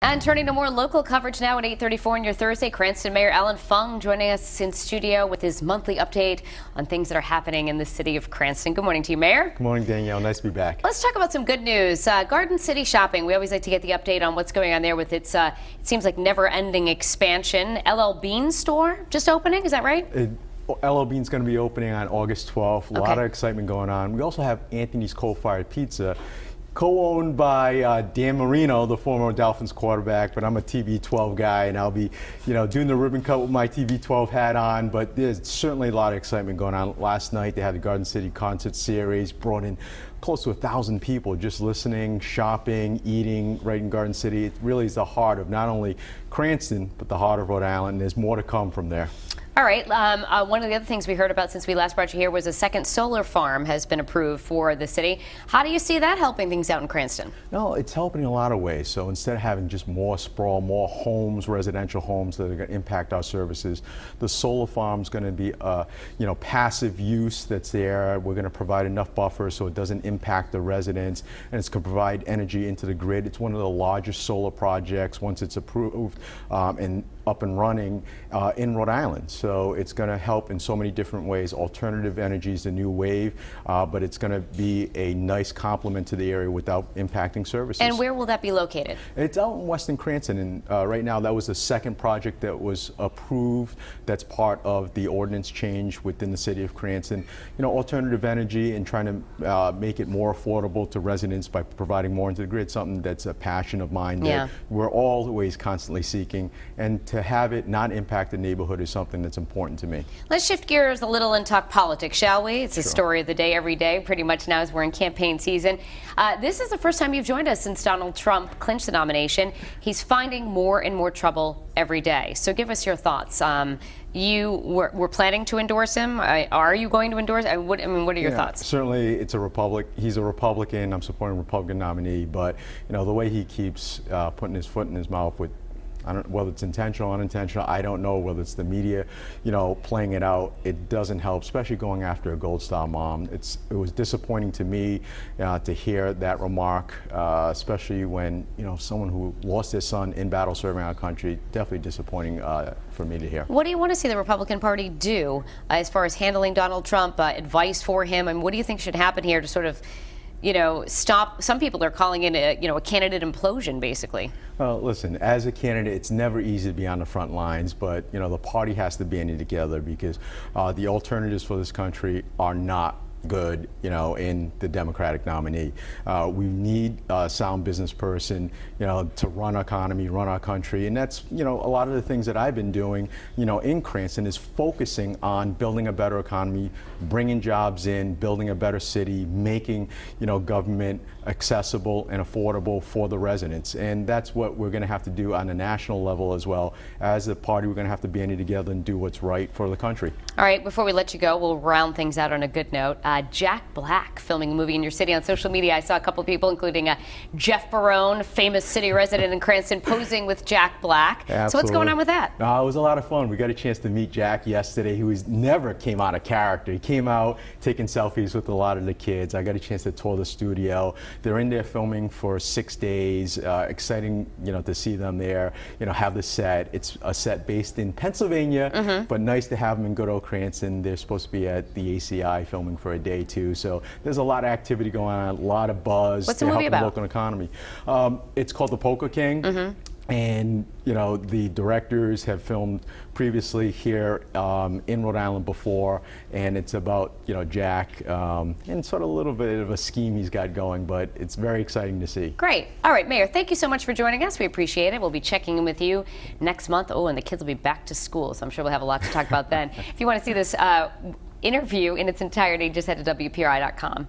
And turning to more local coverage now at 8:34 on your Thursday, Cranston Mayor Allan Fung joining us in studio with his monthly update on things that are happening in the city of Cranston. Good morning to you, Mayor. Good morning, Danielle. Nice to be back. Let's talk about some good news. Garden City Shopping. We always like to get the update on what's going on there with its, it seems like never-ending expansion. LL Bean store just opening, is that right? LL Bean's going to be opening on August 12th. A lot of excitement going on. We also have Anthony's Coal-Fired Pizza, co-owned by Dan Marino, the former Dolphins quarterback, but I'm a TB12 guy, and I'll be, doing the ribbon cut with my TB12 hat on. But there's certainly a lot of excitement going on. Last night they had the Garden City concert series, brought in close to 1,000 people just listening, shopping, eating right in Garden City. It really is the heart of not only Cranston, but the heart of Rhode Island. There's more to come from there. All right. One of the other things we heard about since we last brought you here was a second solar farm has been approved for the city. How do you see that helping things out in Cranston? No, it's helping in a lot of ways. So instead of having just more sprawl, more homes, residential homes that are going to impact our services, the solar farm is going to be passive use that's there. We're going to provide enough buffer so it doesn't impact the residents, and it's going to provide energy into the grid. It's one of the largest solar projects once it's approved and up and running in Rhode Island. So it's going to help in so many different ways. Alternative energy is the new wave, but it's going to be a nice complement to the area without impacting services. And where will that be located? It's out in Weston Cranston, and right now that was the second project that was approved. That's part of the ordinance change within the city of Cranston. Alternative energy and trying to make it more affordable to residents by providing more into the grid, something that's a passion of mine that we're always constantly seeking. And to have it not impact the neighborhood is something that's important to me. Let's shift gears a little and talk politics, shall we? It's the story of the day every day, pretty much now as we're in campaign season. This is the first time you've joined us since Donald Trump clinched the nomination. He's finding more and more trouble every day. So give us your thoughts. You were planning to endorse him. Are you going to endorse? What are your thoughts? Certainly, it's a Republic. He's a Republican. I'm supporting a Republican nominee. But the way he keeps putting his foot in his mouth with, whether it's intentional or unintentional, I don't know. Whether it's the media, playing it out, it doesn't help, especially going after a Gold Star mom. It was disappointing to me to hear that remark, especially when, someone who lost their son in battle serving our country. Definitely disappointing for me to hear. What do you want to see the Republican Party do as far as handling Donald Trump, advice for him, and what do you think should happen here to sort of stop? Some people are calling it a candidate implosion, basically. Well, listen, as a candidate, it's never easy to be on the front lines, but the party has to band together because the alternatives for this country are not good, in the Democratic nominee. We need a sound business person, to run our economy, run our country, and that's, a lot of the things that I've been doing, in Cranston is focusing on building a better economy, bringing jobs in, building a better city, making, government accessible and affordable for the residents, and that's what we're going to have to do on a national level as well. As a party, we're going to have to band together and do what's right for the country. All right, before we let you go, we'll round things out on a good note. Jack Black filming a movie in your city on social media. I saw a couple of people, including Jeff Barone, famous city resident in Cranston, posing with Jack Black. Absolutely. So what's going on with that? It was a lot of fun. We got a chance to meet Jack yesterday. He never came out of character. He came out taking selfies with a lot of the kids. I got a chance to tour the studio. They're in there filming for 6 days. Exciting, to see them there. Have the set. It's a set based in Pennsylvania, but nice to have them in good old Cranston. They're supposed to be at the ACI filming for a day too. So there's a lot of activity going on, a lot of buzz. What's the movie about? The local economy. It's called The Poker King. And the directors have filmed previously here in Rhode Island before, and it's about Jack and sort of a little bit of a scheme he's got going, but it's very exciting to see. Great. All right, Mayor, thank you so much for joining us. We appreciate it. We'll be checking in with you next month. Oh, and the kids will be back to school, so I'm sure we'll have a lot to talk about then. If you want to see this interview in its entirety, just head to WPRI.com.